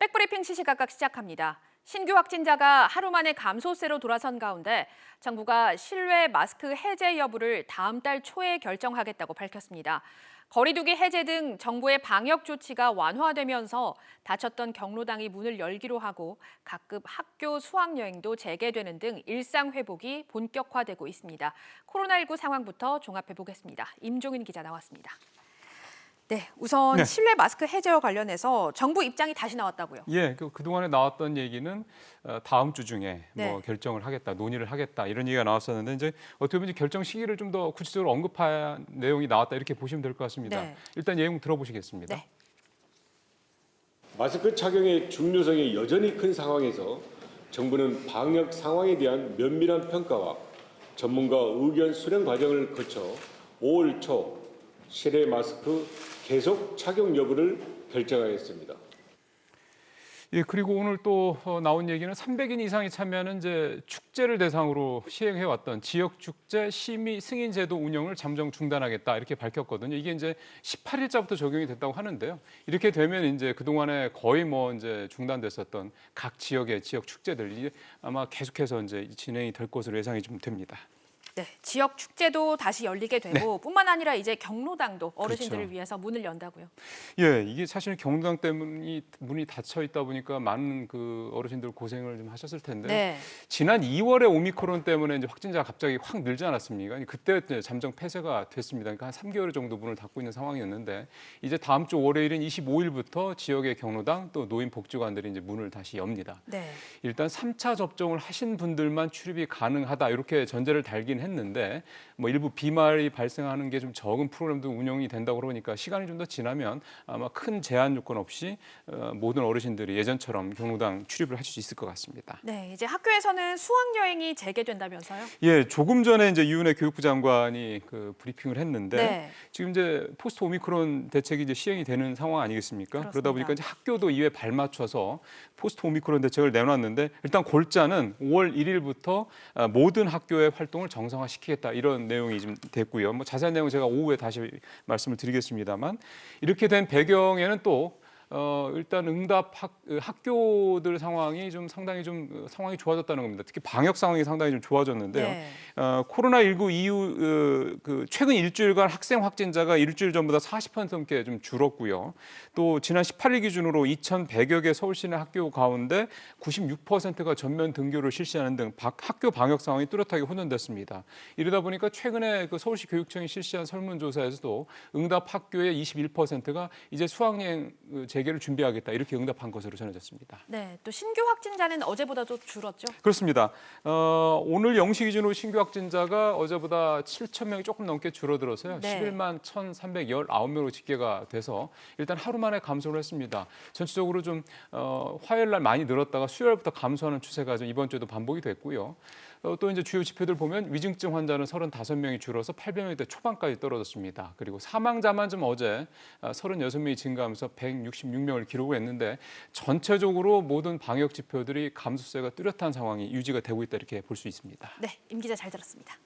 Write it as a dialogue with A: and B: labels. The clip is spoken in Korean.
A: 백브리핑 시시각각 시작합니다. 신규 확진자가 하루 만에 감소세로 돌아선 가운데 정부가 실외 마스크 해제 여부를 다음 달 초에 결정하겠다고 밝혔습니다. 거리두기 해제 등 정부의 방역 조치가 완화되면서 닫혔던 경로당이 문을 열기로 하고 각급 학교 수학여행도 재개되는 등 일상 회복이 본격화되고 있습니다. 코로나19 상황부터 종합해 보겠습니다. 임종윤 기자 나왔습니다. 네, 우선 실내 마스크 해제와 관련해서 정부 입장이 다시 나왔다고요.
B: 예, 그동안에 나왔던 얘기는 다음 주 중에 뭐 결정을 하겠다, 논의를 하겠다 이런 얘기가 나왔었는데 이제 어떻게 보면 결정 시기를 좀 더 구체적으로 언급한 내용이 나왔다 이렇게 보시면 될 것 같습니다. 일단 내용 들어보시겠습니다.
A: 네.
C: 마스크 착용의 중요성이 여전히 큰 상황에서 정부는 방역 상황에 대한 면밀한 평가와 전문가 의견 수렴 과정을 거쳐 5월 초 실외 마스크 계속 착용 여부를 결정하였습니다.
B: 예, 그리고 오늘 또 나온 얘기는 300인 이상이 참여하는 이제 축제를 대상으로 시행해 왔던 지역 축제 심의 승인 제도 운영을 잠정 중단하겠다 이렇게 밝혔거든요. 이게 이제 18일자부터 적용이 됐다고 하는데요. 이렇게 되면 이제 그동안에 거의 뭐 이제 중단됐었던 각 지역의 지역 축제들이 아마 계속해서 이제 진행이 될 것으로 예상이 좀 됩니다.
A: 네, 지역 축제도 다시 열리게 되고 뿐만 아니라 이제 경로당도 어르신들을 위해서 문을 연다고요.
B: 예, 이게 사실 경로당 때문에 문이 닫혀 있다 보니까 많은 그 어르신들 고생을 좀 하셨을 텐데 지난 2월에 오미크론 때문에 이제 확진자가 갑자기 확 늘지 않았습니까? 그때 잠정 폐쇄가 됐습니다. 그러니까 한 3개월 정도 문을 닫고 있는 상황이었는데 이제 다음 주 월요일인 25일부터 지역의 경로당 또 노인 복지관들이 이제 문을 다시 엽니다. 일단 3차 접종을 하신 분들만 출입이 가능하다 이렇게 전제를 달긴 했는데 뭐 일부 비말이 발생하는 게 좀 적은 프로그램도 운영이 된다고 그러니까 시간이 좀 더 지나면 아마 큰 제한 요건 없이 모든 어르신들이 예전처럼 경로당 출입을 하실 수 있을 것 같습니다.
A: 네, 이제 학교에서는 수학 여행이 재개된다면서요?
B: 예, 조금 전에 이제 유은혜 교육부 장관이 그 브리핑을 했는데 지금 이제 포스트 오미크론 대책이 이제 시행이 되는 상황 아니겠습니까?
A: 그렇습니다.
B: 그러다 보니까 이제 학교도 이에 발맞춰서 포스트 오미크론 대책을 내놨는데 일단 골자는 5월 1일부터 모든 학교의 활동을 정상화시키겠다 이런 내용이 좀 됐고요. 뭐 자세한 내용 은 제가 오후에 다시 말씀을 드리겠습니다만 이렇게 된 배경에는 또 일단 응답 학교들 상황이 좀 상당히 좀 상황이 좋아졌다는 겁니다. 특히 방역 상황이 상당히 좀 좋아졌는데요. 코로나19 이후 그 최근 일주일간 학생 확진자가 일주일 전보다 40% 넘게 좀 줄었고요. 또 지난 18일 기준으로 2,100여 개 서울 시내 학교 가운데 96%가 전면 등교를 실시하는 등 학교 방역 상황이 뚜렷하게 혼돈됐습니다. 이러다 보니까 최근에 그 서울시 교육청이 실시한 설문조사에서도 응답 학교의 21%가 이제 수학여행 재개를 준비하겠다 이렇게 응답한 것으로 전해졌습니다.
A: 네, 또 신규 확진자는 어제보다도 줄었죠?
B: 그렇습니다. 오늘 0시 기준으로 신규 확진자가 어제보다 7천 명이 조금 넘게 줄어들어서요. 11만 1,319명으로 집계가 돼서 일단 하루 만에 감소를 했습니다. 전체적으로 좀 화요일 날 많이 늘었다가 수요일부터 감소하는 추세가 좀 이번 주에도 반복이 됐고요. 또 이제 주요 지표들 보면 위중증 환자는 35명이 줄어서 800명대 초반까지 떨어졌습니다. 그리고 사망자만 좀 어제 36명이 증가하면서 166명을 기록했는데 전체적으로 모든 방역 지표들이 감소세가 뚜렷한 상황이 유지가 되고 있다 이렇게 볼 수 있습니다.
A: 네, 임 기자 잘 들었습니다.